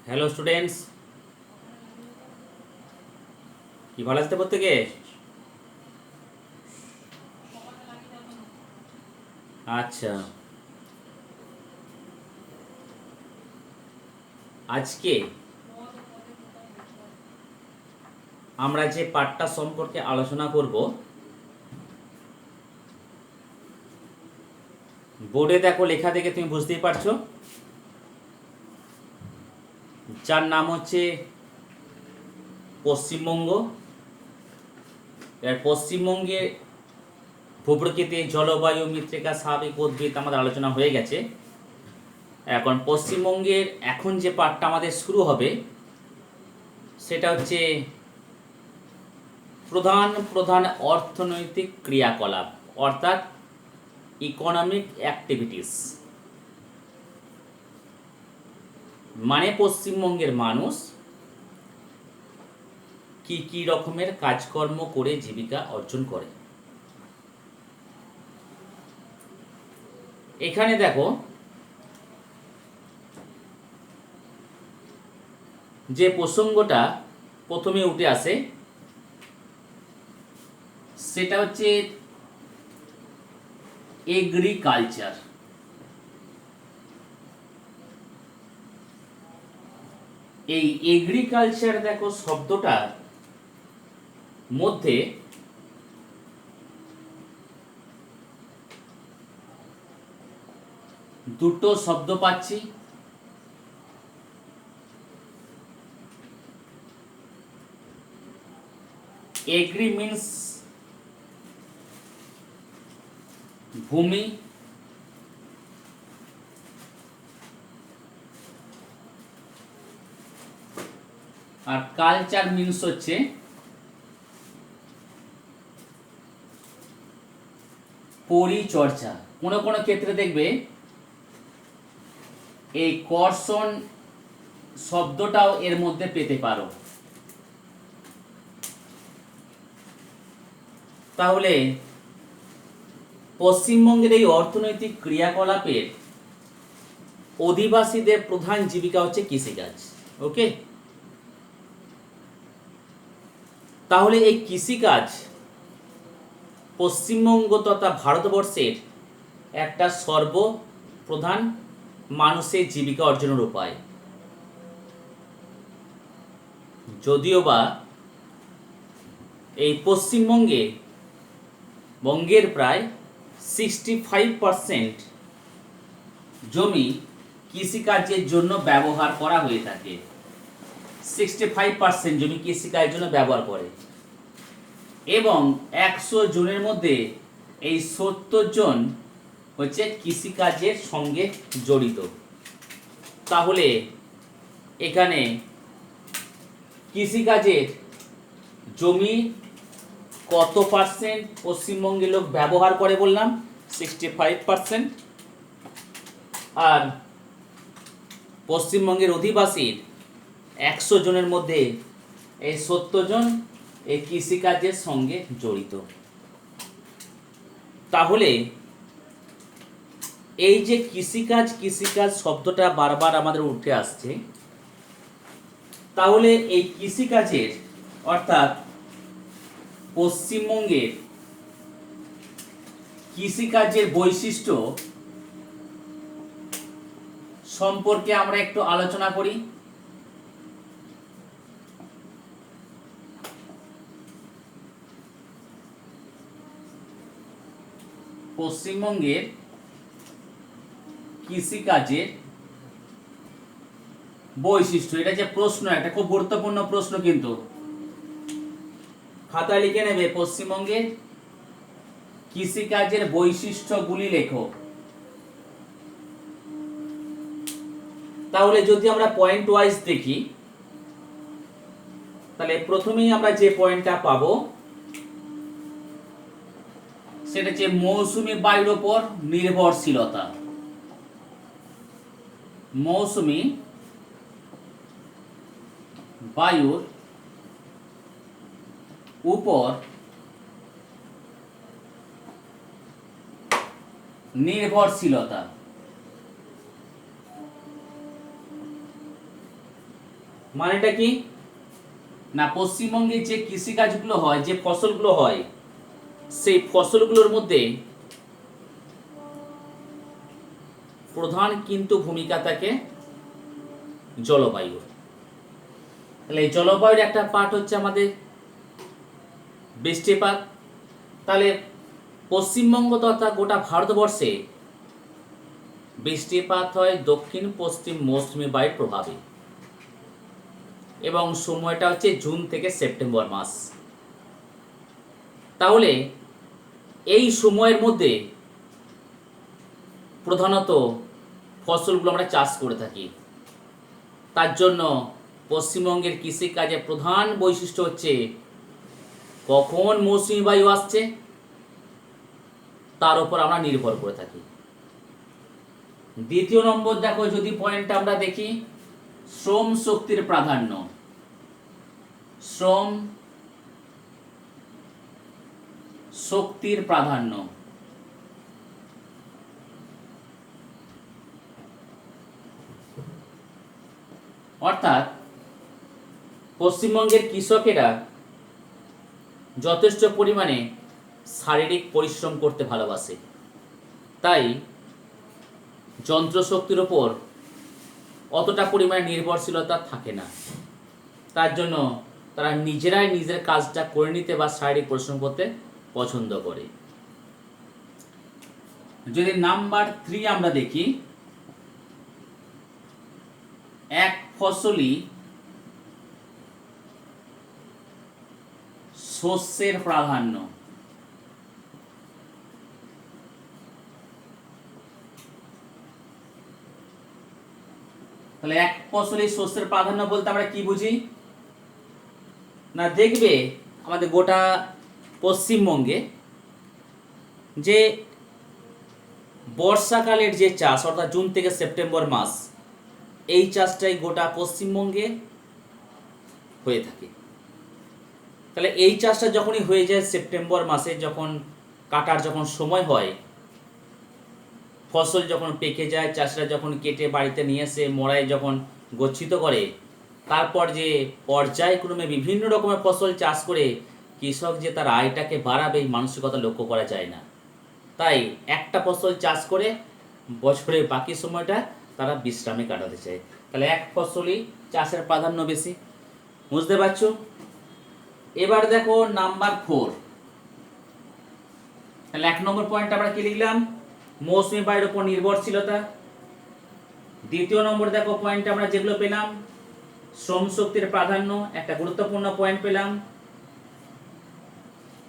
Hello students, কি ভালো আছে প্রত্যেকে? আচ্ছা, আজকে আমরা যে পাঠটা সম্পর্কে আলোচনা করব, বোর্ডে দেখো লেখা দেখে তুমি বুঝতেই পারছো, যার নাম হচ্ছে পশ্চিমবঙ্গ। এর পশ্চিমবঙ্গে ভূপ্রকৃতি, জলবায়ু, মৃত্তিকা, স্বাভাবিক উদ্ভিদ আমাদের আলোচনা হয়ে গেছে। এখন পশ্চিমবঙ্গের এখন যে পাঠটা আমাদের শুরু হবে সেটা হচ্ছে প্রধান প্রধান অর্থনৈতিক ক্রিয়াকলাপ, অর্থাৎ ইকোনমিক অ্যাক্টিভিটিস। মানে পশ্চিমবঙ্গের মানুষ কি কি রকমের কাজকর্ম করে জীবিকা অর্জন করে। এখানে দেখো যে প্রসঙ্গটা প্রথমে উঠে আসে সেটা হচ্ছে এগ্রিকালচার। এই এগ্রিকালচার দেখো শব্দটার মধ্যে দুটো শব্দ পাচ্ছি। এগ্রি মিন্স ভূমি, আর কালচার মিন্স হচ্ছে পরিচর্যা। কোনো কোনো ক্ষেত্রে দেখবে এই কর্ষণ শব্দটাও এর মধ্যে পেতে পারো। তাহলে পশ্চিমবঙ্গের এই অর্থনৈতিক ক্রিয়াকলাপের অধিবাসীদের প্রধান জীবিকা হচ্ছে কৃষিকাজ। ওকে, তাহলে এই কৃষিকাজ পশ্চিমবঙ্গ তথা ভারতবর্ষের একটা সর্বপ্রধান মানুষের জীবিকা অর্জনের উপায়। যদিও বা এই পশ্চিমবঙ্গে বঙ্গের প্রায় 65% জমি কৃষিকাজের জন্য ব্যবহার করা হয়ে থাকে। 65% জমি কৃষিকাজের জন্য ব্যবহার করে, এবং 100 জনের মধ্যে এই 70 জন হচ্ছে কৃষিকাজের সঙ্গে জড়িত। তাহলে এখানে কৃষিকাজের জমি কত পার্সেন্ট পশ্চিমবঙ্গের লোক ব্যবহার করে বললাম? 65%। আর পশ্চিমবঙ্গের অধিবাসীর 100 জনের মধ্যে এই 70 জন এই কৃষিকাজের সঙ্গে জড়িত। তাহলে এই যে কৃষিকাজ কৃষিকাজ শব্দটা বারবার আমাদের উঠে আসছে, তাহলে এই কৃষিকাজের অর্থাৎ পশ্চিমবঙ্গের কৃষিকাজের বৈশিষ্ট্য সম্পর্কে আমরা একটু আলোচনা করি। পশ্চিমবঙ্গের কৃষিকাজের বৈশিষ্ট্য, এটা যে প্রশ্ন, একটা খুব গুরুত্বপূর্ণ প্রশ্ন, কিন্তু খাতায় লিখে নেবে পশ্চিমবঙ্গের কৃষিকাজের বৈশিষ্ট্যগুলি লেখো। তাহলে যদি আমরা পয়েন্ট ওয়াইজ দেখি, তাহলে প্রথমেই আমরা যে পয়েন্টটা পাবো সেটা হচ্ছে মৌসুমী বায়ুর উপর নির্ভরশীলতা। মৌসুমী বায়ুর উপর নির্ভরশীলতা। মানেটা কি না, পশ্চিমবঙ্গে যে কৃষিকাজগুলো হয়, যে ফসলগুলো হয়, সেই ফসলগুলোর মধ্যে প্রধান কিন্তু ভূমিকা থাকে জলবায়ুর। তাহলে এই জলবায়ুর একটা পার্ট হচ্ছে আমাদের বৃষ্টিপাত। তাহলে পশ্চিমবঙ্গ তথা গোটা ভারতবর্ষে বৃষ্টিপাত হয় দক্ষিণ পশ্চিম মৌসুমী বায়ুর প্রভাবে, এবং সময়টা হচ্ছে জুন থেকে সেপ্টেম্বর মাস। তাহলে এই সময়ের মধ্যে প্রধানত ফসলগুলো আমরা চাষ করে থাকি। তার জন্য পশ্চিমবঙ্গের কৃষিকাজের প্রধান বৈশিষ্ট্য হচ্ছে কখন মৌসুমী বায়ু আসছে তার উপর আমরা নির্ভর করে থাকি। দ্বিতীয় নম্বর দেখো, যদি পয়েন্টটা আমরা দেখি, শ্রম শক্তির প্রাধান্য। শ্রম শক্তির প্রাধান্য অর্থাৎ পশ্চিমবঙ্গের কৃষকেরা যথেষ্ট পরিমাণে শারীরিক পরিশ্রম করতে ভালোবাসে, তাই যন্ত্রশক্তির ওপর অতটা পরিমাণে নির্ভরশীলতা থাকে না। তার জন্য তারা নিজেরাই নিজের কাজটা করে নিতে বা শারীরিক পরিশ্রম করতে পছন্দ করে। যদি নাম্বার 3 আমরা দেখি, এক ফসলি শস্যের প্রাধান্য। তাহলে এক ফসলি শস্যের প্রাধান্য বলতে আমরা কি বুঝি না, দেখবে আমাদের গোটা পশ্চিমবঙ্গে যে বর্ষাকালের যে চাষ, অর্থাৎ জুন থেকে সেপ্টেম্বর মাস, এই চাষটাই গোটা পশ্চিমবঙ্গে হয়ে থাকে। তাহলে এই চাষটা যখনই হয়ে যায় সেপ্টেম্বর মাসে, যখন কাটার যখন সময় হয়, ফসল যখন পেকে যায়, চাষিরা যখন কেটে বাড়িতে নিয়ে এসে মড়াই যখন গচ্ছিত করে, তারপর যে পর্যায়ক্রমে বিভিন্ন রকমের ফসল চাষ করে কৃষক যে তার আয়টাকে বাড়াবে, এই মানসিকতা লক্ষ্য করা যায় না। তাই একটা ফসল চাষ করে বছরের বাকি সময়টা তারা বিশ্রামে কাটাতে চায়। তাহলে এক ফসলই চাষের প্রাধান্য বেশি, বুঝতে পারছো? এবার দেখো নাম্বার 4। তাহলে 1 নম্বর পয়েন্ট আমরা কি লিখলাম, মৌসুমী বায়ুর উপর নির্ভরশীলতা। দ্বিতীয় নম্বর দেখো পয়েন্ট আমরা যেগুলো পেলাম, শ্রম শক্তির প্রাধান্য, একটা গুরুত্বপূর্ণ পয়েন্ট পেলাম।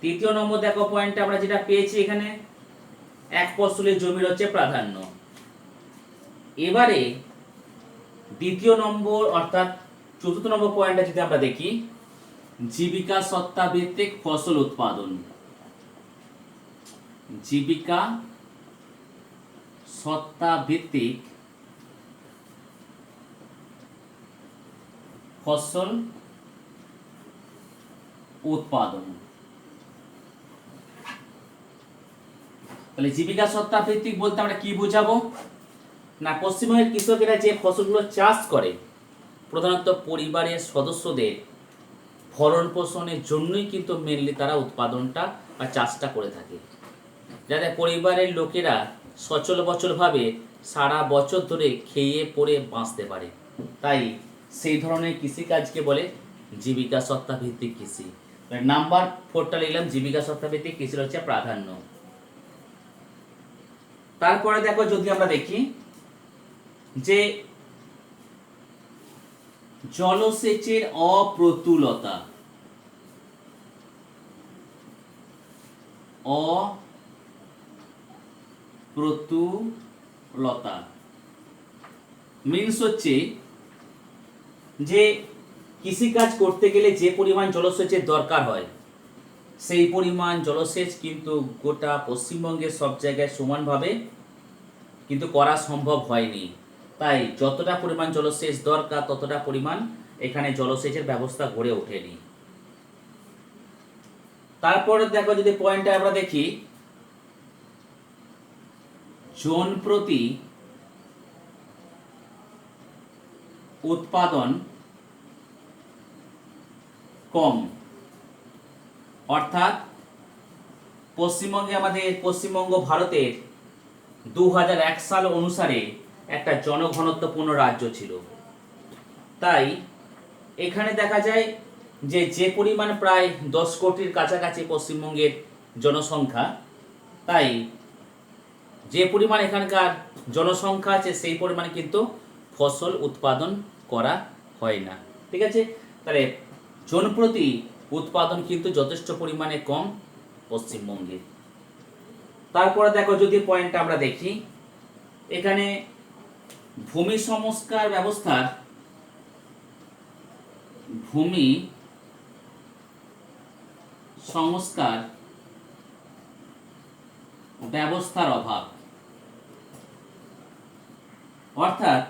তৃতীয় নম্বর দেখো পয়েন্ট আমরা যেটা পেয়েছি এখানে, এক ফসলি জমির হচ্ছে প্রাধান্য। এবারে দ্বিতীয় নম্বর অর্থাৎ চতুর্থ নম্বর পয়েন্টটা যদি আমরা দেখি, জীবিকা সত্তা ভিত্তিক ফসল উৎপাদন। জীবিকা সত্তা ভিত্তিক ফসল উৎপাদন। তাহলে জীবিকা সত্তা ভিত্তিক বলতে আমরা কি বোঝাবো না, পশ্চিমবঙ্গের কৃষকেরা যে ফসলগুলো চাষ করে প্রধানত পরিবারের সদস্যদের ভরণ পোষণের জন্যই কিন্তু মেনলি তারা উৎপাদনটা বা চাষটা করে থাকে, যাতে পরিবারের লোকেরা সচল বচলভাবে সারা বছর ধরে খেয়ে পরে বাঁচতে পারে। তাই সেই ধরনের কৃষিকাজকে বলে জীবিকা সত্তা ভিত্তিক কৃষি। নাম্বার 4টা লিখলাম, জীবিকা সত্তা ভিত্তিক কৃষির হচ্ছে প্রাধান্য। তারপরে দেখো যদি আমরা দেখি যে জলসেচের অপ্রতুলতা। অপ্রতুলতা মিনস হচ্ছে যে কৃষিকাজ করতে গেলে যে পরিমাণ জলসেচের দরকার হয়, সেই পরিমাণ জলসেচ কিন্তু গোটা পশ্চিমবঙ্গের সব জায়গায় সমানভাবে কিন্তু করা সম্ভব হয়নি। তাই যতটা পরিমাণ জলসেচ দরকার ততটা পরিমাণ এখানে জলসেচের ব্যবস্থা গড়ে ওঠেনি। তারপরে দেখো যদি পয়েন্টটা আমরা দেখি, জন প্রতি উৎপাদন কম, অর্থাৎ পশ্চিমবঙ্গে আমাদের পশ্চিমবঙ্গ ভারতের 2001 সাল অনুসারে একটা জনঘনত্বপূর্ণ রাজ্য ছিল। তাই এখানে দেখা যায় যে পরিমাণ প্রায় 10 কোটির কাছাকাছি পশ্চিমবঙ্গের জনসংখ্যা, তাই যে পরিমাণ এখানকার জনসংখ্যা আছে সেই পরিমাণে কিন্তু ফসল উৎপাদন করা হয় না। ঠিক আছে, তাহলে জনপ্রতি উৎপাদন কিন্তু যথেষ্ট পরিমাণে কম পশ্চিমবঙ্গে। তারপরে দেখো যদি পয়েন্টটা আমরা দেখি, এখানে ভূমি সংস্কার ব্যবস্থার ভূমি সংস্কার ব্যবস্থার অভাব, অর্থাৎ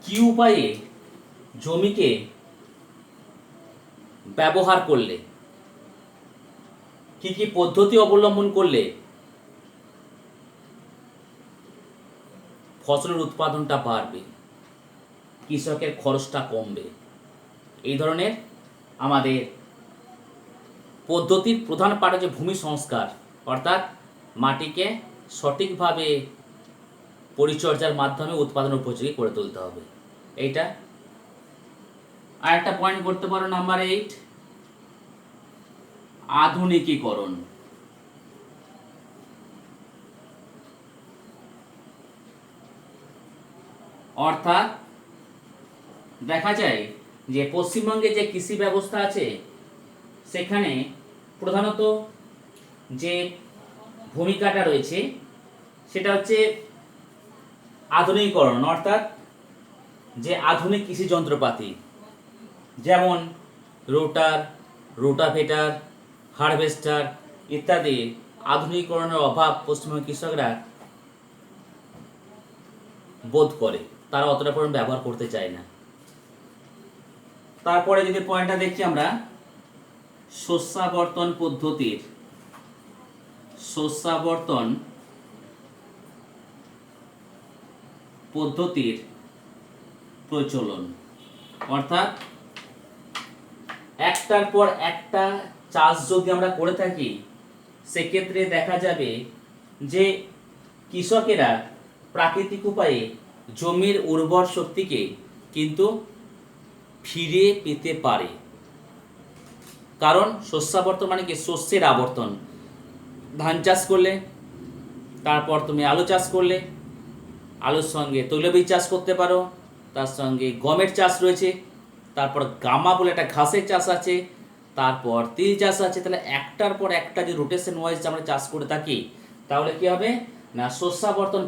কি উপায়ে জমিকে ব্যবহার করলে, কি কি পদ্ধতি অবলম্বন করলে ফসলের উৎপাদনটা বাড়বে, কৃষকের খরচটা কমবে, এই ধরনের আমাদের পদ্ধতির প্রধান পার্ট হচ্ছে ভূমি সংস্কার, অর্থাৎ মাটিকে সঠিকভাবে পরিচর্যার মাধ্যমে উৎপাদন উপযোগী করে তুলতে হবে। এইটা আর একটা পয়েন্ট করতে পারো নাম্বার 8, আধুনিকীকরণ। অর্থাৎ দেখা যায় যে পশ্চিমবঙ্গে যে কৃষি ব্যবস্থা আছে সেখানে প্রধানত যে ভূমিকাটা রয়েছে সেটা হচ্ছে আধুনিকীকরণ, অর্থাৎ যে আধুনিক কৃষি যন্ত্রপাতি যেমন রোটার, রোটাভেটার, হারভেস্টার ইত্যাদি আধুনিকীকরণের অভাব পশ্চিমবঙ্গের কৃষকরা বোধ করে, তারা অতটা পরিমাণ ব্যবহার করতে চায় না। তারপরে যদি পয়েন্টটা দেখছি আমরা শস্যাবর্তন পদ্ধতির প্রচলন, অর্থাৎ একটার পর একটা চাষ যদি আমরা করে থাকি সেক্ষেত্রে দেখা যাবে যে কৃষকেরা প্রাকৃতিক উপায়ে জমির উর্বর শক্তিকে কিন্তু ফিরে পেতে পারে। কারণ শস্যাবর্তন মানে কি, শস্যের আবর্তন। ধান চাষ করলে, তারপর তুমি আলু চাষ করলে, আলুর সঙ্গে তৈলবীজ চাষ করতে পারো, তার সঙ্গে গমের চাষ রয়েছে, তারপর গামা বলে একটা ঘাসের চাষ আছে, তারপর তিল চাষ আছে। তাহলে একটার পর একটা যে রোটেশন ওয়াইজ আমরা চাষ করে থাকি তাহলে কি হবে না, শস্যাবর্তন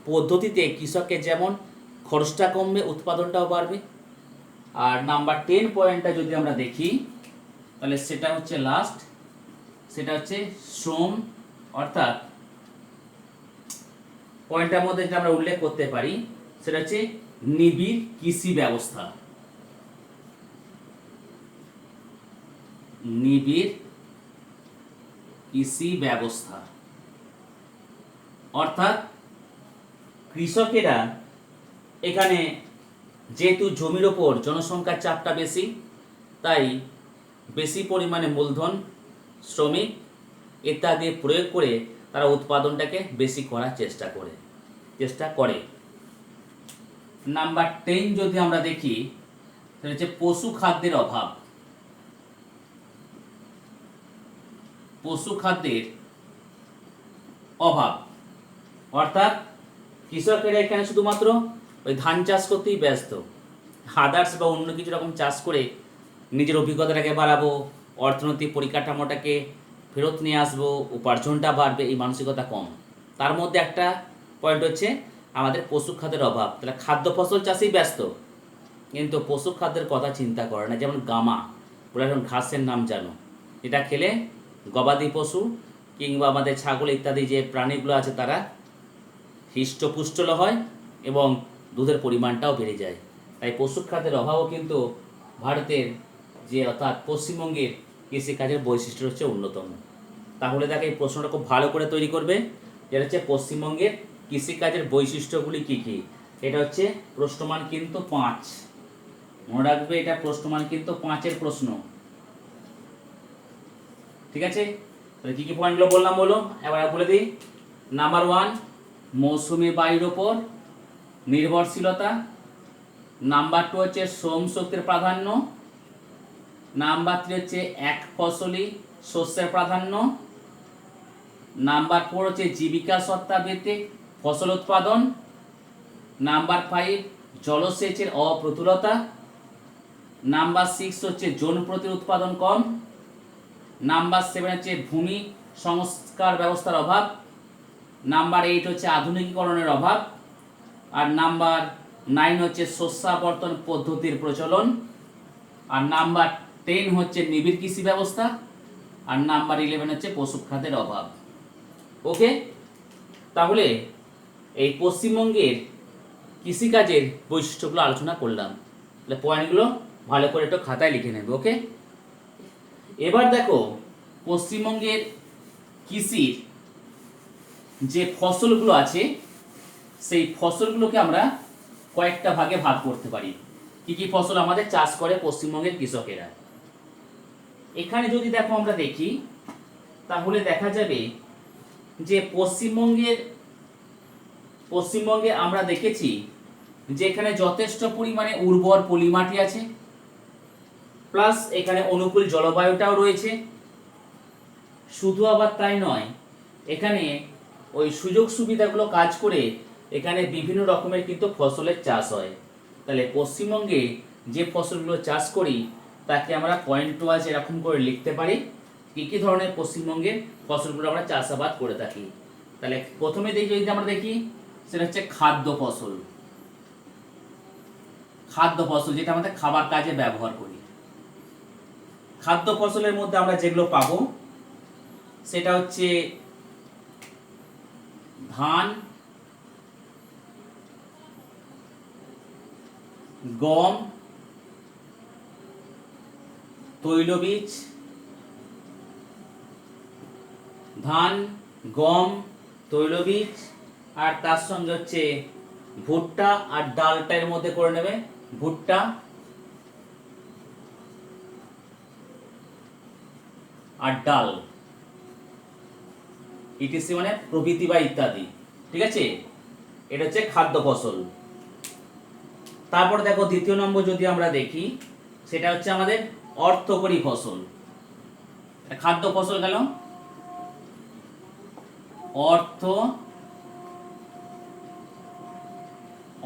পদ্ধতিতে কৃষকের যেমন খরচটা কমবে, উৎপাদনটাও বাড়বে। আর নাম্বার 10 পয়েন্টটা যদি আমরা দেখি তাহলে সেটা হচ্ছে লাস্ট, সেটা হচ্ছে শ্রম, অর্থাৎ পয়েন্টটার মধ্যে যেটা আমরা উল্লেখ করতে পারি সেটা হচ্ছে নিবিড় কৃষি ব্যবস্থা। নিবিড় কৃষি ব্যবস্থা অর্থাৎ কৃষকেরা এখানে যেহেতু জমির ওপর জনসংখ্যার চাপটা বেশি, তাই বেশি পরিমাণে মূলধন, শ্রমিক ইত্যাদি প্রয়োগ করে তারা উৎপাদনটাকে বেশি করার চেষ্টা করে। নাম্বার 10 যদি আমরা দেখি সেটা হচ্ছে পশু খাদ্যের অভাব। অর্থাৎ কৃষকেরা এখানে শুধুমাত্র ওই ধান চাষ করতেই ব্যস্ত, আদার্স বা অন্য কিছু রকম চাষ করে নিজের অভিজ্ঞতাটাকে বাড়াবো, অর্থনৈতিক পরিকাঠামোটাকে ফেরত নিয়ে আসবো, উপার্জনটা বাড়বে, এই মানসিকতা কম। তার মধ্যে একটা পয়েন্ট হচ্ছে আমাদের পশু খাদ্যের অভাব। তাহলে খাদ্য ফসল চাষেই ব্যস্ত কিন্তু পশু খাদ্যের কথা চিন্তা করে না। যেমন গামা বলে এখন ঘাসের নাম জানো, এটা খেলে গবাদি পশু কিংবা আমাদের ছাগল ইত্যাদি যে প্রাণীগুলো আছে তারা হৃষ্টপুষ্ট হয় এবং দুধের পরিমাণটাও বেড়ে যায়। তাই পশু খাদ্যের অভাবও কিন্তু ভারতের যে অর্থাৎ পশ্চিমবঙ্গের কৃষিকাজের বৈশিষ্ট্য হচ্ছে অন্যতম। তাহলে দেখে এই প্রশ্নটা খুব ভালো করে তৈরি করবে, যেটা হচ্ছে পশ্চিমবঙ্গের কৃষিকাজের বৈশিষ্ট্যগুলি কী কী। এটা হচ্ছে প্রশ্নমান কিন্তু 5, মনে রাখবে, এটা প্রশ্নমান কিন্তু 5-এর প্রশ্ন। ঠিক আছে, তাহলে কী কী পয়েন্টগুলো বললাম বলো, এবার বলে দিই। নাম্বার 1, মৌসুমি বায়ুর ওপর নির্ভরশীলতা। নাম্বার 2 হচ্ছে শ্রম শক্তির প্রাধান্য। নাম্বার 3 হচ্ছে এক ফসলি শস্যের প্রাধান্য। নাম্বার 4 হচ্ছে জীবিকা সত্তা ভিত্তিক ফসল উৎপাদন। নাম্বার 5 জলসেচের অপ্রতুলতা। নাম্বার 6 হচ্ছে জন প্রতি উৎপাদন কম। নাম্বার 7 হচ্ছে ভূমি সংস্কার ব্যবস্থার অভাব। নাম্বার 8 হচ্ছে আধুনিকীকরণের অভাব। আর নাম্বার 9 হচ্ছে শস্যাবর্তন পদ্ধতির প্রচলন। আর নাম্বার 10 হচ্ছে নিবিড় কৃষি ব্যবস্থা। আর নাম্বার 11 হচ্ছে পশুখাদ্যের অভাব। ওকে, তাহলে এই পশ্চিমবঙ্গের কৃষিকাজের বৈশিষ্ট্যগুলো আলোচনা করলাম। তাহলে পয়েন্টগুলো ভালো করে একটু খাতায় লিখে নেবে। ওকে, এবার দেখো পশ্চিমবঙ্গের কৃষির যে ফসলগুলো আছে সেই ফসলগুলোকে আমরা কয়েকটা ভাগে ভাগ করতে পারি। কি কি ফসল আমাদের চাষ করে পশ্চিমবঙ্গের কৃষকেরা। এখানে যদি দেখো আমরা দেখি তাহলে দেখা যাবে যে পশ্চিমবঙ্গে আমরা দেখেছি যে এখানে যথেষ্ট পরিমাণে উর্বর পলিমাটি আছে, প্লাস এখানে অনুকূল জলবায়ুটাও রয়েছে। শুধু আবার তাই নয়, এখানে ওই সুযোগ সুবিধাগুলো কাজ করে এখানে বিভিন্ন রকমের কিন্তু ফসলের চাষ হয়। তাহলে পশ্চিমবঙ্গে যে ফসলগুলো চাষ করি তাকে আমরা পয়েন্ট ওয়াইজ এরকম করে লিখতে পারি কী কী ধরনের পশ্চিমবঙ্গের ফসলগুলো আমরা চাষাবাদ করে থাকি। তাহলে প্রথমে যদি আমরা দেখি সেটা হচ্ছে খাদ্য ফসল। খাদ্য ফসল যেটা আমাদের খাবার কাজে ব্যবহার করি। খাদ্য ফসলের মধ্যে আমরা যেগুলো পাবো সেটা হচ্ছে ধান, গম, তৈলবীজ। ধান, গম, তৈলবীজ, আর তার সঙ্গে হচ্ছে ভুট্টা, আর ডালটা এর মধ্যে করে নেবে ভুট্টা, আর ডাল, ইটিসি মানে প্রভৃতি বা ইত্যাদি। ঠিক আছে, এটা হচ্ছে খাদ্য ফসল। তারপর দেখো দ্বিতীয় নম্বর যদি আমরা দেখি সেটা হচ্ছে আমাদের অর্থকরী ফসল। খাদ্য ফসল গেল,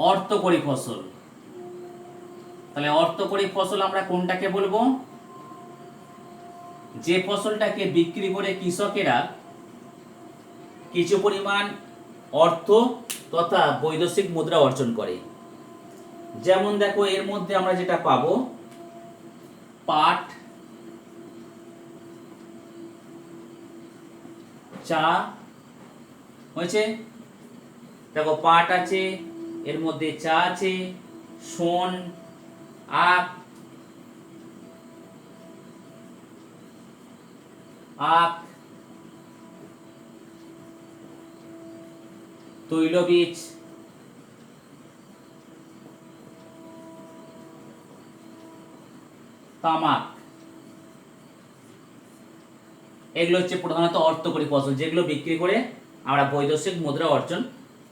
অর্থকরী ফসল। তাহলে অর্থকরী ফসল আমরা কোনটাকে বলবো? যে ফসলটাকে বিক্রি করে কৃষকেরা কিছু পরিমাণ অর্থ তথা বৈদেশিক মুদ্রা অর্জন করে। যেমন দেখো এর মধ্যে আমরা যেটা পাবো পাট, চা হয়েছে। দেখো পাট আছে, এর মধ্যে চা আছে, শোন, আখ, তৈলবীজ, তামাক। এগুলো হচ্ছে প্রধানত অর্থকরী ফসল যেগুলো বিক্রি করে আমরা বৈদেশিক মুদ্রা অর্জন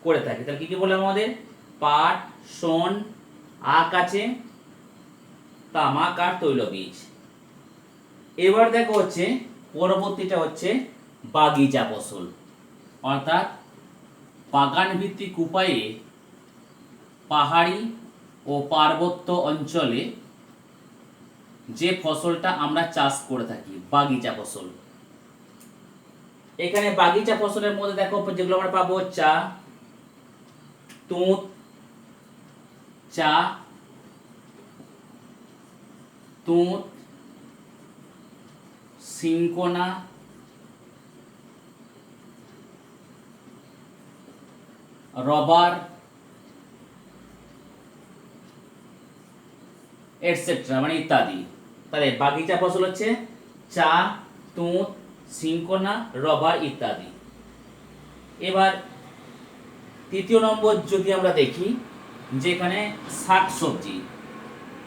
করে থাকি। তাহলে কি কি বললাম আমাদের? পাট, শোন, আখ আছে, তামাক আর তৈলবীজ। এবার দেখো হচ্ছে পরবর্তীটা হচ্ছে বাগিচা ফসল, অর্থাৎ বাগান ভিত্তিক উপায়ে পাহাড়ি ও পার্বত্য অঞ্চলে যে ফসলটা আমরা চাষ করে থাকি বাগিচা ফসল। এখানে বাগিচা ফসলের মধ্যে দেখো যেগুলো আমরা পাবো চা, তুঁত, সিনকোনা, রবার এটসেট্রা মানে ইত্যাদি। তাহলে বাগিচা ফসল হচ্ছে চা, তুঁত, সিনকোনা, রবার ইত্যাদি। এবার তৃতীয় নম্বর যদি আমরা দেখি যেখানে শাকসবজি,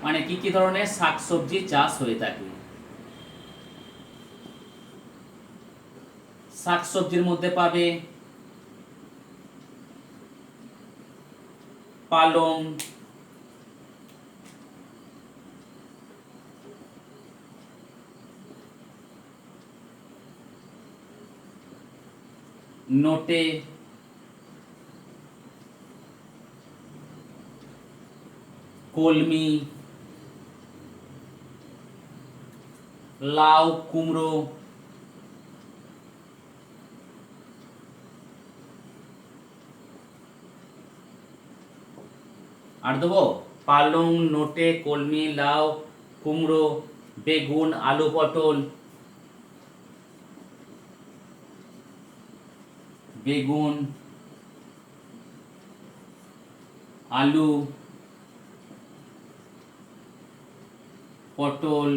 মানে কি কি ধরনের শাকসবজি চাষ হয়ে থাকে। শাকসবজির মধ্যে পাবে পালং, নোটে, কলমি, লাউ, কুমড়ো, আর দেবো পালং, নোটে, কলমি, লাউ, কুমড়ো, বেগুন, আলু, পটল, বেগুন, আলু, পটল,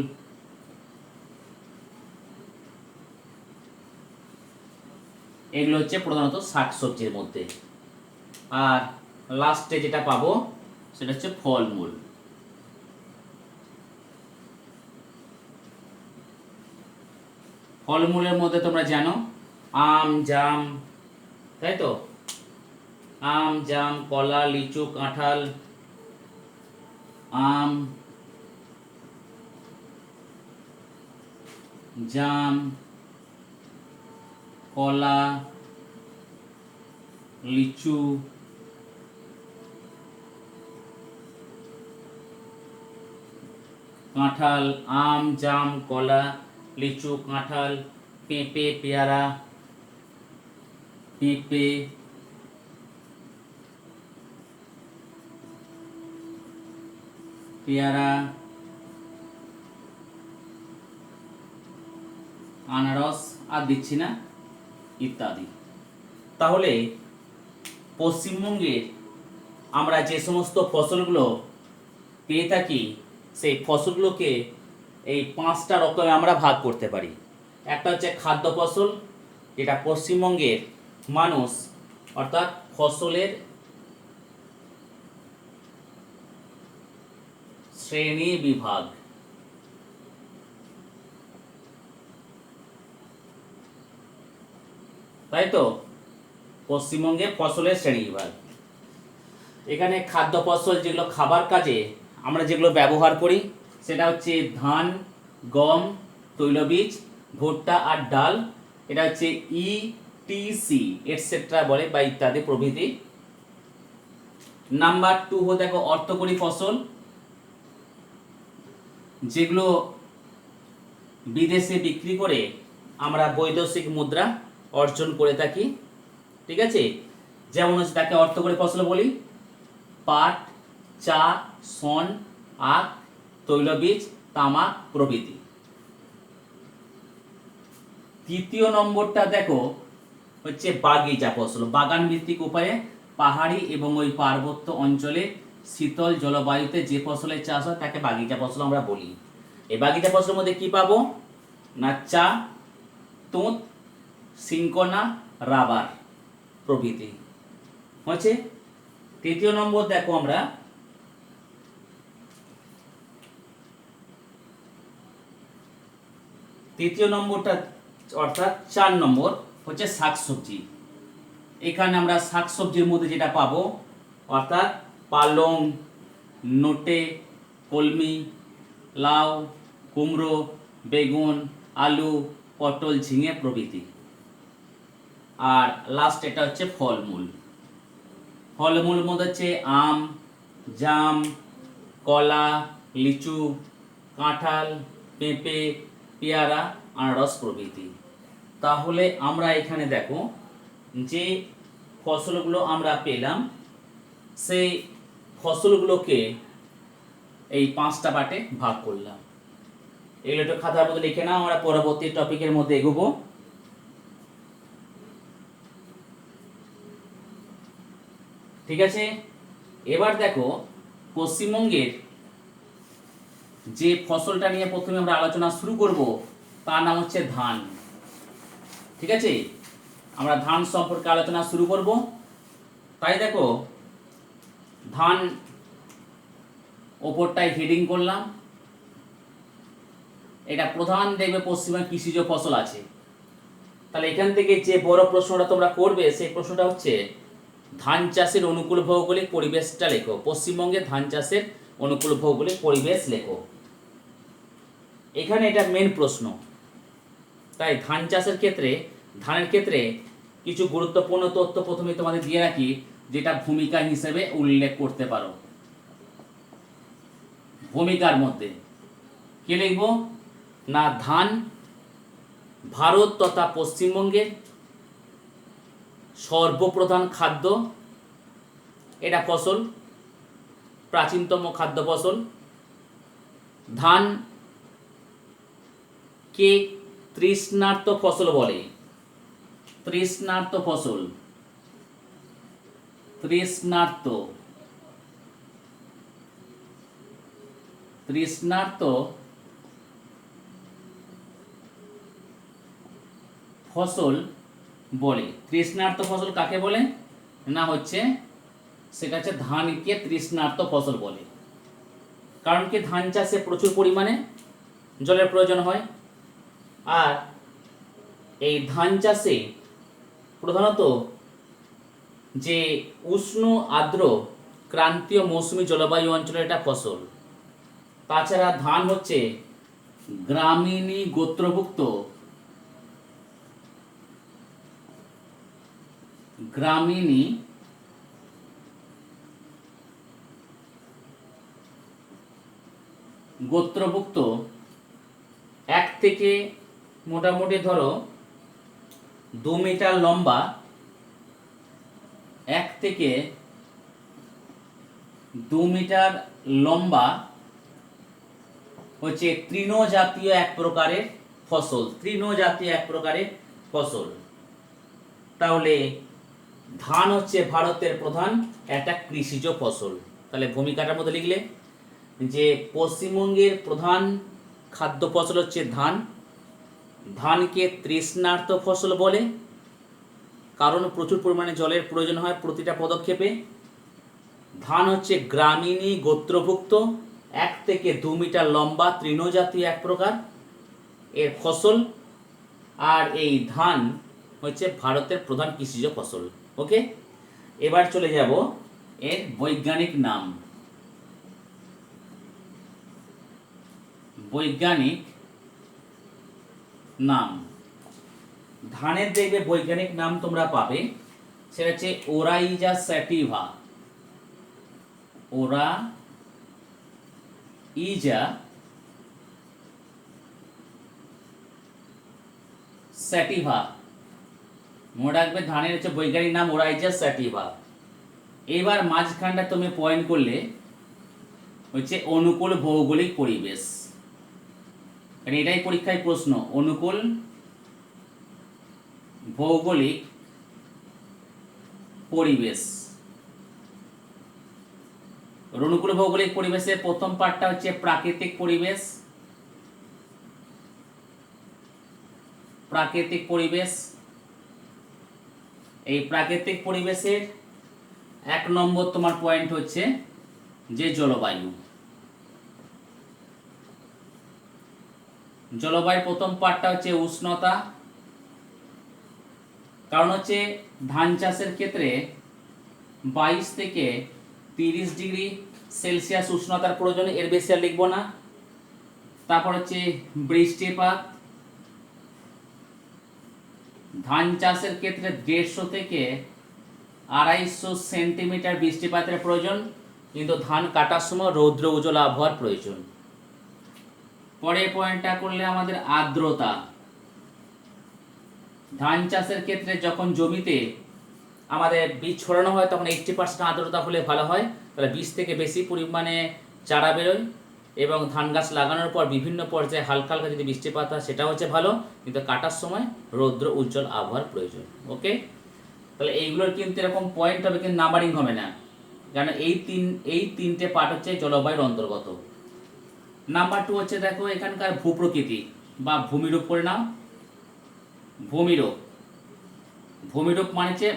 এগুলো হচ্ছে প্রধানত শাকসবজির মধ্যে। আর লাস্টে যেটা পাবো সেটা হচ্ছে ফলমূল। ফলমূলের মধ্যে তোমরা জানো আম, জাম, তাই তো? আম, জাম, কলা, লিচু, কাঁঠাল, আম, জাম, কলা, লিচু, কাঁঠাল, আম, জাম, কলা, লিচু, কাঁঠাল, পেঁপে, পেয়ারা, পেঁপে, পেয়ারা, আনারস, আর দিচ্ছি না, ইত্যাদি। তাহলে পশ্চিমবঙ্গে আমরা যে সমস্ত ফসলগুলো পেয়ে থাকি সেই ফসলগুলোকে এই 5টা রকমে আমরা ভাগ করতে পারি। একটা হচ্ছে খাদ্য ফসল, যেটা পশ্চিমবঙ্গের মানুষ অর্থাৎ ফসলের শ্রেণী বিভাগ, তাই তো? পশ্চিমবঙ্গে ফসলের শ্রেণী বিভাগ। এখানে খাদ্য ফসল যেগুলো খাবার কাজে আমরা যেগুলো ব্যবহার করি সেটা হচ্ছে ধান, গম, তৈলবীজ, ভুট্টা আর ডাল। এটা হচ্ছে ইটিসি এটসেট্রা বলে বা ইত্যাদি প্রভৃতি। নাম্বার 2 হতে দেখো অর্থকরী ফসল, যেগুলো বিদেশে বিক্রি করে আমরা বৈদেশিক মুদ্রা অর্জন করে থাকি। ঠিক আছে? যেমন হচ্ছে তাকে অর্থকরী ফসল বলি পাট, চা, শন, আখ, তৈলবীজ, তামাক প্রভৃতি। তৃতীয় নম্বরটা দেখো হচ্ছে বাগিচা ফসল, বাগান ভিত্তিক উপায়ে পাহাড়ি এবং ওই পার্বত্য অঞ্চলে শীতল জলবায়ুতে যে ফসলের চাষ হয় তাকে বাগিচা ফসল আমরা বলি। এই বাগিচা ফসলের মধ্যে কি পাবো না চা, তুঁত, সিনকোনা, রাবার প্রভৃতি হচ্ছে। তৃতীয় নম্বর দেখো আমরা তৃতীয় নম্বরটা অর্থাৎ 4 নম্বর হচ্ছে শাকসবজি। এখানে আমরা শাকসবজির মধ্যে যেটা পাবো অর্থাৎ পালং, নোটে, কলমি, লাউ, কুমড়ো, বেগুন, আলু, পটল, ঝিঙে প্রভৃতি। আর লাস্ট এটা হচ্ছে ফলমূল। ফলমূলের মধ্যে হচ্ছে আম, জাম, কলা, লিচু, কাঁঠাল, পেঁপে, পেয়ারা, আনারস প্রভৃতি। তাহলে আমরা এখানে দেখো যে ফসলগুলো আমরা পেলাম সেই ফসলগুলোকে এই 5টা পার্টে ভাগ করলাম। এগুলো একটু খাতার মধ্যে লিখে নাও, আমরা পরবর্তী টপিকের মধ্যে এগোবো। ঠিক আছে? এবার দেখো পশ্চিমবঙ্গের যে ফসলটা নিয়ে প্রথমে আমরা আলোচনা শুরু করব তার নাম হচ্ছে ধান। ঠিক আছে? আমরা ধান সম্পর্কে আলোচনা শুরু করব। তাই দেখো ধান ওপরটায় হেডিং করলাম। এটা প্রধান দেখবে পশ্চিমবঙ্গে কৃষিজ ফসল আছে। তাহলে এখান থেকে যে বড় প্রশ্নটা তোমরা করবে সেই প্রশ্নটা হচ্ছে ধান চাষের অনুকূল ভৌগোলিক পরিবেশটা লেখো। পশ্চিমবঙ্গে ধান চাষের অনুকূল ভৌগোলিক পরিবেশ লেখো। এখানে এটা মেন প্রশ্ন। তাই ধান চাষের ক্ষেত্রে, ধানের ক্ষেত্রে কিছু গুরুত্বপূর্ণ তথ্য প্রথমে তোমাদের দিয়ে রাখি, যেটা ভূমিকা হিসেবে উল্লেখ করতে পারো। ভূমিকার মধ্যে কি লিখব না, ধান ভারত তথা পশ্চিমবঙ্গের সর্বপ্রধান খাদ্য, এটা ফসল, প্রাচীনতম খাদ্য ফসল। ধান কে তৃষ্ণার্ত ফসল বলে, তৃষ্ণার্ত ফসল, তৃষ্ণার্ত, তৃষ্ণার্ত ফসল বলে। তৃষ্ণার্ত ফসল কাকে বলে না, হচ্ছে সেটা হচ্ছে ধানকে তৃষ্ণার্ত ফসল বলে। কারণ কি, ধান চাষে প্রচুর পরিমাণে জলের প্রয়োজন হয়। আর এই ধান চাষে প্রধানত যে উষ্ণ আর্দ্র ক্রান্তীয় মৌসুমী জলবায়ু অঞ্চলের একটা ফসল। তাছাড়া ধান হচ্ছে গ্রামীণী গোত্রভুক্ত, গ্রামীণী গোত্রভুক্ত এক থেকে মোটামুটি ধরো 2 মিটার লম্বা, 1 থেকে 2 মিটার লম্বা হচ্ছে তৃণজাতীয় এক প্রকারের ফসল, তৃণজাতীয় এক প্রকারের ফসল। তাহলে ধান হচ্ছে ভারতের প্রধান একটা কৃষিজ ফসল। তাহলে ভূমিকাটার মধ্যে লিখলে যে পশ্চিমবঙ্গের প্রধান খাদ্য ফসল হচ্ছে ধান। ধানকে তৃষ্ণার্ত ফসল বলে কারণ প্রচুর পরিমাণে জলের প্রয়োজন হয় প্রতিটা পদক্ষেপে। ধান হচ্ছে গ্রামীণী গোত্রভুক্ত 1 থেকে 2 মিটার লম্বা তৃণজাতীয় এক প্রকার এর ফসল। আর এই ধান হচ্ছে ভারতের প্রধান কৃষিজ ফসল। ওকে, এবার চলে যাব এর বৈজ্ঞানিক নাম। বৈজ্ঞানিক নাম, ধানের দেখবে বৈজ্ঞানিক নাম তোমরা পাবে, সেটা হচ্ছে ওরাইজা স্যাটিভা। ওরাইজা স্যাটিভা, মনে রাখবে ধানের হচ্ছে বৈজ্ঞানিক নাম ওরাইজা স্যাটিভা। এবার মাঝখানটা তুমি পয়েন্ট করলে হচ্ছে অনুকূল ভৌগোলিক পরিবেশ, কারণ এটাই পরীক্ষায় প্রশ্ন, অনুকূল ভৌগোলিক পরিবেশ। অনুকূল ভৌগোলিক পরিবেশের প্রথম পার্টটা হচ্ছে প্রাকৃতিক পরিবেশ। প্রাকৃতিক পরিবেশ, এই প্রাকৃতিক পরিবেশের 1 নম্বর তোমার পয়েন্ট হচ্ছে যে জলবায়ু। জলবায়ুর প্রথম পার্টটা হচ্ছে উষ্ণতা, কারণ হচ্ছে ধান চাষের ক্ষেত্রে 22 থেকে 30 ডিগ্রি সেলসিয়াস উষ্ণতার প্রয়োজন, এর বেশি আর লিখবো না। তারপর হচ্ছে বৃষ্টিপাত, ধান চাষের ক্ষেত্রে 150 থেকে 250 সেন্টিমিটার বৃষ্টিপাতের প্রয়োজন, কিন্তু ধান কাটার সময় রৌদ্র উজ্জ্বল আবহাওয়ার প্রয়োজন। পরের পয়েন্টটা করলে আমাদের আর্দ্রতা। ধান চাষের ক্ষেত্রে যখন জমিতে আমাদের বীজ ছড়ানো হয় তখন 80% আর্দ্রতা হলে ভালো হয়, তাহলে বীজ থেকে বেশি পরিমাণে চারা বেরোয়। এবং ধান গাছ লাগানোর পর বিভিন্ন পর্যায়ে হালকা হালকা যদি বৃষ্টিপাত হয় সেটা হচ্ছে ভালো, কিন্তু কাটার সময় রৌদ্র উজ্জ্বল আবহাওয়ার প্রয়োজন। ওকে, তাহলে এইগুলোর কিন্তু এরকম পয়েন্ট হবে, কিন্তু নাম্বারিং হবে না, কারণ এই তিনটে পার্ট হচ্ছে জলবায়ুর অন্তর্গত। নাম্বার 2 হচ্ছে দেখো এখানকার ভূপ্রকৃতি বা ভূমিরূপ করে নাও। ভূমিরূপ, ভূমিরূপ মানে হচ্ছে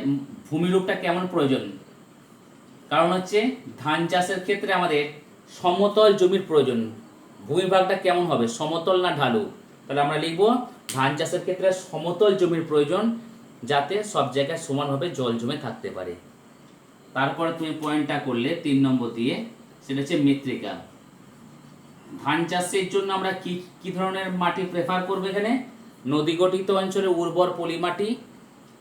ভূমিরূপটা কেমন প্রয়োজন, কারণ হচ্ছে ধান চাষের ক্ষেত্রে আমাদের সমতল জমির প্রয়োজন। ভূমিভাগটা কেমন হবে, সমতল না ঢালু, তাহলে আমরা লিখব ধান চাষের ক্ষেত্রে সমতল জমির প্রয়োজন, যাতে সব জায়গায় সমানভাবে জল জমে থাকতে পারে। তারপরে তুমি পয়েন্টটা করলে 3 নম্বর দিয়ে, সেটা হচ্ছে মৃত্তিকা। ধান চাষের জন্য আমরা কি কি ধরনের মাটি প্রেফার করব? এখানে নদী গঠিত অঞ্চলে উর্বর পলি মাটি,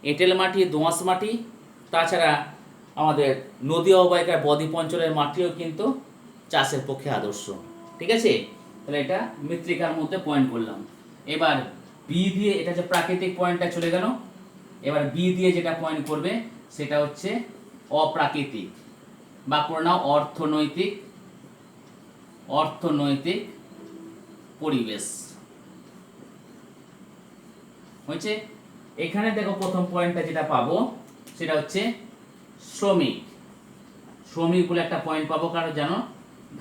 এঁটেল মাটি, দোআঁশ মাটি, তাছাড়া আমাদের নদী অববাহিকার বদ্বীপ অঞ্চলের মাটিও কিন্তু চাষের পক্ষে আদর্শ। ঠিক আছে, তাহলে এটা মৃত্তিকার মধ্যে পয়েন্ট করলাম। এবার বি দিয়ে, এটা যে প্রাকৃতিক পয়েন্টটা চলে গেল, এবার বি দিয়ে যেটা পয়েন্ট করবে সেটা হচ্ছে অপ্রাকৃতিক বা করে নাও অর্থনৈতিক, অর্থনৈতিক পরিবেশ হয়েছে। এখানে দেখো প্রথম পয়েন্টটা যেটা পাবো সেটা হচ্ছে শ্রমিক। শ্রমিক বলে একটা পয়েন্ট পাবো, কারণ জানো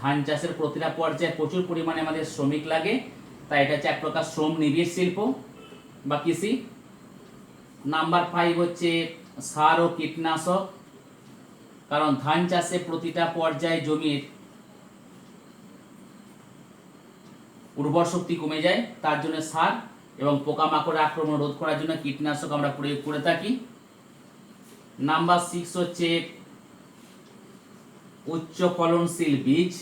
ধান চাষের প্রতিটা পর্যায়ে প্রচুর পরিমাণে আমাদের শ্রমিক লাগে, তাই এটা হচ্ছে এক প্রকার শ্রম নিবিড় শিল্প বা কৃষি। নাম্বার 5 হচ্ছে সার ও কীটনাশক, কারণ ধান চাষে প্রতিটা পর্যায়ে জমির উর্বর শক্তি কমে যায়, তার জন্য সার এবং পোকামাকড়ের আক্রমণ রোধ করার জন্য কীটনাশক আমরা প্রয়োগ করে থাকি। নাম্বার 6 হচ্ছে উচ্চ ফলনশীল বীজ,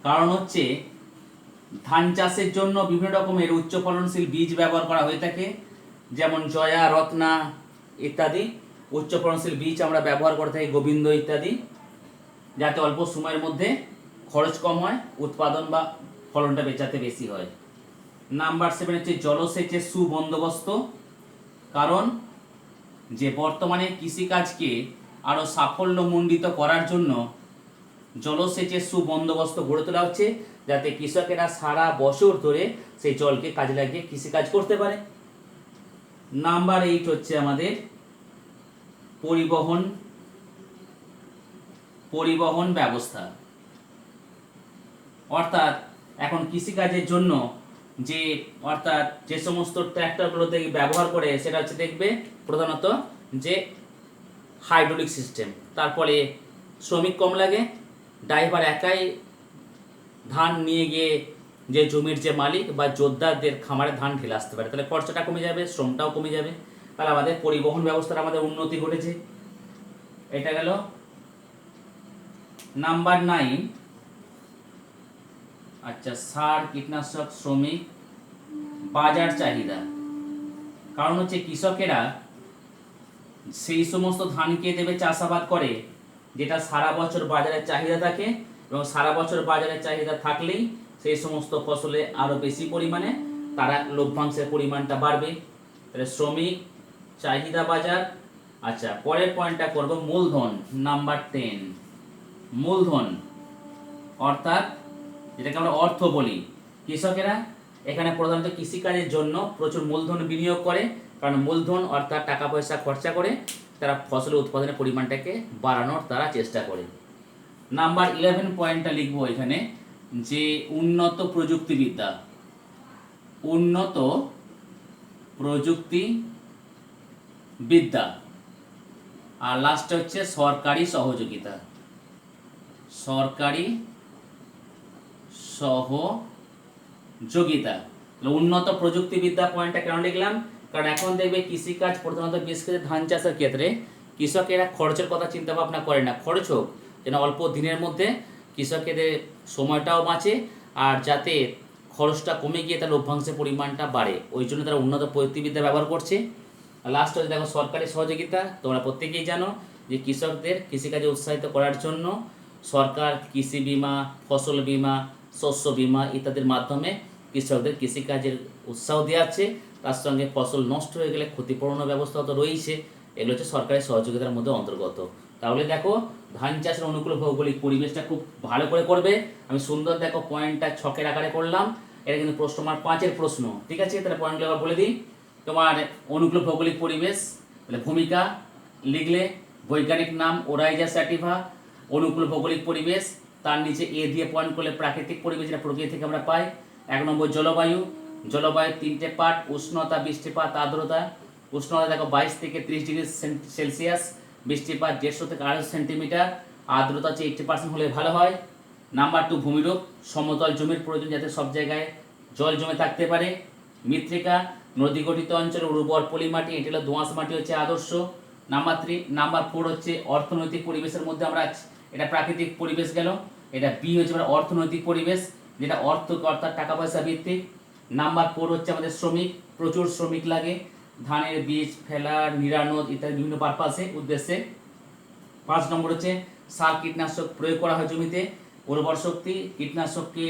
কারণ হচ্ছে ধান চাষের জন্য বিভিন্ন রকমের উচ্চ ফলনশীল বীজ ব্যবহার করা হয়ে থাকে, যেমন জয়া, রত্না ইত্যাদি উচ্চ ফলনশীল বীজ আমরা ব্যবহার করে থাকি, গোবিন্দ ইত্যাদি, যাতে অল্প সময়ের মধ্যে খরচ কম হয়, উৎপাদন বা ফলনটা বেচাতে বেশি হয়। নাম্বার 7 হচ্ছে জলসেচের সুবন্দোবস্ত, কারণ যে বর্তমানে কৃষিকাজকে আরও সাফল্যমণ্ডিত করার জন্য জলসেচের সুবন্দোবস্ত গড়ে তোলা হচ্ছে, যাতে কৃষকেরা সারা বছর ধরে সেই জলকে কাজে লাগিয়ে কৃষিকাজ করতে পারে। নাম্বার 8 হচ্ছে আমাদের পরিবহন, পরিবহন ব্যবস্থা, অর্থাৎ এখন কৃষিকাজের জন্য যে সমস্ত ট্র্যাক্টরগুলো ব্যবহার করে সেটা হচ্ছে দেখবে প্রধানত যে হাইড্রোলিক সিস্টেম, তারপরে শ্রমিক কম লাগে, ড্রাইভার একাই ধান নিয়ে গিয়ে যে জমির যে মালিক বা যোদ্ধাদের খামারে ধান ঢেলে আসতে পারে, তাহলে খরচাটা কমে যাবে, শ্রমটাও কমে যাবে, তাহলে আমাদের পরিবহন ব্যবস্থার আমাদের উন্নতি ঘটেছে। এটা গেল। নাম্বার 9, আচ্ছা সার, কীটনাশক, শ্রমিক, বাজার চাহিদা, কারণ হচ্ছে কৃষকেরা সেই সমস্ত ধানকে দেবে চাষাবাদ করে যেটা সারা বছর বাজারের চাহিদা থাকে, এবং সারা বছর বাজারের চাহিদা থাকলেই সেই সমস্ত ফসলে আরও বেশি পরিমাণে তারা লভ্যাংশের পরিমাণটা বাড়বে। তাহলে শ্রমিক, চাহিদা, বাজার। আচ্ছা পরের পয়েন্টটা করব মূলধন, নাম্বার 10। মূলধন অর্থাৎ যেটাকে আমরা অর্থ বলি, কৃষকেরা এখানে প্রধানত কৃষিকাজের জন্য প্রচুর মূলধন বিনিয়োগ করে, কারণ মূলধন অর্থাৎ টাকা পয়সা খরচা করে তারা ফসলের উৎপাদনের পরিমাণটাকে বাড়ানোর তারা চেষ্টা করে। নাম্বার 11 পয়েন্টটা লিখবো এখানে যে উন্নত প্রযুক্তিবিদ্যা, উন্নত প্রযুক্তিবিদ্যা, আর লাস্টে হচ্ছে সরকারি সহযোগিতা, সরকারি সহযোগিতা। উন্নত প্রযুক্তিবিদ্যা পয়েন্টটা কেন লিখলাম? কারণ এখন দেখবে কৃষিকাজ প্রধানত বিশেষ করে ধান চাষের ক্ষেত্রে কৃষকেরা খরচের কথা চিন্তা ভাবনা করে না, খরচ হোক যেন অল্প দিনের মধ্যে কৃষকেদের সময়টাও বাঁচে, আর যাতে খরচটা কমে গিয়ে তার লভ্যাংশের পরিমাণটা বাড়ে, ওই জন্য তারা উন্নত প্রযুক্তিবিদ্যা ব্যবহার করছে। লাস্ট হচ্ছে দেখো সরকারি সহযোগিতা। তোমরা প্রত্যেকেই জানো যে কৃষকদের কৃষিকাজে উৎসাহিত করার জন্য সরকার কৃষি বিমা, ফসল বিমা, শস্য বিমা ইত্যাদির মাধ্যমে কৃষকদের কৃষিকাজের উৎসাহ দেওয়া আছে, তার সঙ্গে ফসল নষ্ট হয়ে গেলে ক্ষতিপূরণের ব্যবস্থা তো রয়েছে। এগুলো হচ্ছে সরকারি সহযোগিতার মধ্যে অন্তর্গত। তাহলে দেখো ধান চাষের অনুকূল ভৌগোলিক পরিবেশটা খুব ভালো করে করবে। আমি সুন্দর দেখো পয়েন্টটা ছকের আকারে করলাম, এটা কিন্তু প্রশ্ন আমার 5-এর প্রশ্ন, ঠিক আছে? তাহলে পয়েন্টগুলো আবার বলে দিই। তোমার অনুকূল ভৌগোলিক পরিবেশ, তাহলে ভূমিকা লিখলে, বৈজ্ঞানিক নাম ওরাইজা স্যাটিভা, অনুকূল ভৌগোলিক পরিবেশ, তার নিচে এ দিয়ে পয়েন্ট করলে প্রাকৃতিক পরিবেশ, যেটা প্রকৃতি থেকে আমরা পাই। 1 নম্বর জলবায়ু, জলবায়ু 3টে পার্ট, উষ্ণতা, বৃষ্টিপাত, আর্দ্রতা। উষ্ণতা দেখো 22 থেকে 30 ডিগ্রি সেলসিয়াস, বৃষ্টিপাত 150 থেকে 250 সেন্টিমিটার, আর্দ্রতা হচ্ছে 80% হলে ভালো হয়। নাম্বার 2 ভূমিরূপ, সমতল জমির প্রয়োজন যাতে সব জায়গায় জল জমে থাকতে পারে। মৃত্তিকা নদী গঠিত অঞ্চল, উর্বর পলিমাটি, এটি হলো দোআঁশ মাটি হচ্ছে আদর্শ। নাম্বার 3। নাম্বার 4 হচ্ছে অর্থনৈতিক পরিবেশের মধ্যে আমরা এটা প্রাকৃতিক পরিবেশ গেল। এটা বি হচ্ছে আমরা অর্থনৈতিক পরিবেশ, যেটা অর্থাৎ টাকা পয়সা ভিত্তিক। নাম্বার 4 হচ্ছে আমাদের শ্রমিক, প্রচুর শ্রমিক লাগে ধানের বীজ ফেলা, নিরানোদ ইত্যাদি বিভিন্ন পারপাসে উদ্দেশ্যে। 5 নম্বর হচ্ছে সার কীটনাশক প্রয়োগ করা হয় জমিতে, উর্বর শক্তি, কীটনাশককে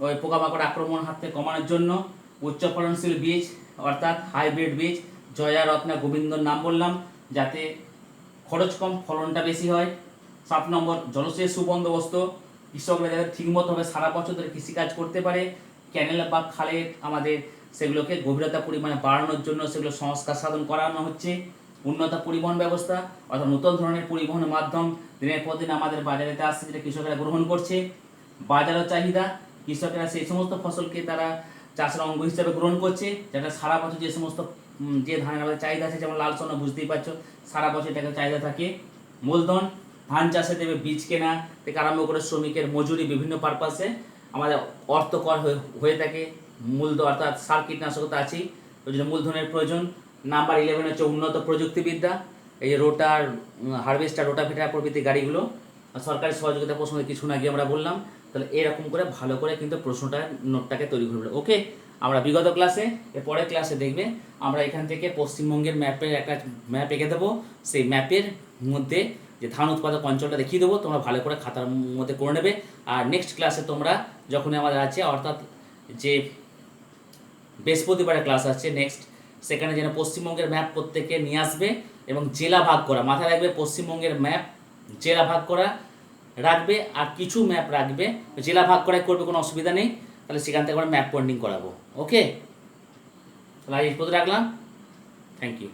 ওই পোকামাকড় আক্রমণ হাত থেকে কমানোর জন্য। উচ্চ ফলনশীল বীজ অর্থাৎ হাইব্রিড বীজ, জয়া, রত্না, গোবিন্দর নাম বললাম, যাতে খরচ কম ফলনটা বেশি হয়। 7 নম্বর জলসেচ সুবন্দোবস্ত, কৃষকরা যাতে ঠিকমতোভাবে সারা বছর ধরে কৃষিকাজ করতে পারে। ক্যানেল বা খালের আমাদের সেগুলোকে গভীরতা পরিমাণে বাড়ানোর জন্য সেগুলো সংস্কার সাধন করানো হচ্ছে। উন্নত পরিবহন ব্যবস্থা অর্থাৎ নতুন ধরনের পরিবহনের মাধ্যম দিনের পর দিন আমাদের বাজারেতে আসছে, যেটা কৃষকেরা গ্রহণ করছে। বাজারের চাহিদা, কৃষকেরা সেই সমস্ত ফসলকে তারা চাষের অঙ্গ হিসাবে গ্রহণ করছে, যেটা সারা বছর যে সমস্ত যে ধানের আমাদের চাহিদা আছে, যেমন লাল সোনা বুঝতেই পারছো সারা বছর এটাকে চাহিদা থাকে। মূলধন, ধান চাষে দেবে বীজ কেনা থেকে আরম্ভ করে শ্রমিকের মজুরি বিভিন্ন পারপাসে আমাদের অর্থকর হয়ে থাকে। মূলধন অর্থাৎ সার কীটনাশক তো আছেই, ওই জন্য মূলধনের প্রয়োজন। নাম্বার 11 হচ্ছে উন্নত প্রযুক্তিবিদ্যা, এই যে রোটার, হারভেস্টার, রোটাভেটার প্রভৃতি গাড়িগুলো সরকারি সহযোগিতা প্রসঙ্গে কিছু না গিয়ে আমরা বললাম। তাহলে এরকম করে ভালো করে কিন্তু প্রশ্নটা নোটটাকে তৈরি করবে। ওকে, আমরা বিগত ক্লাসে এর পরের ক্লাসে দেখবে আমরা এখান থেকে পশ্চিমবঙ্গের ম্যাপের একটা ম্যাপ এঁকে দেবো, সেই ম্যাপের মধ্যে যে ধান উৎপাদক অঞ্চলটা দেখিয়ে দেবো, তোমরা ভালো করে খাতার মধ্যে করে নেবে। আর নেক্সট ক্লাসে তোমরা যখনই আমাদের আছে অর্থাৎ যে বৃহস্পতিবারের ক্লাস আছে নেক্সট, সেখানে যেন পশ্চিমবঙ্গের ম্যাপ প্রত্যেকে নিয়ে আসবে এবং জেলা ভাগ করা মাথায় রাখবে। পশ্চিমবঙ্গের ম্যাপ জেলা ভাগ করা রাখবে, আর কিছু ম্যাপ রাখবে জেলা ভাগ করাই করবে, কোনো অসুবিধা নেই। তাহলে সেখান থেকে আমরা ম্যাপ পয়েন্টিং করাবো। ওকে, তাহলে এই পর্যন্ত রাখলাম। Thank you.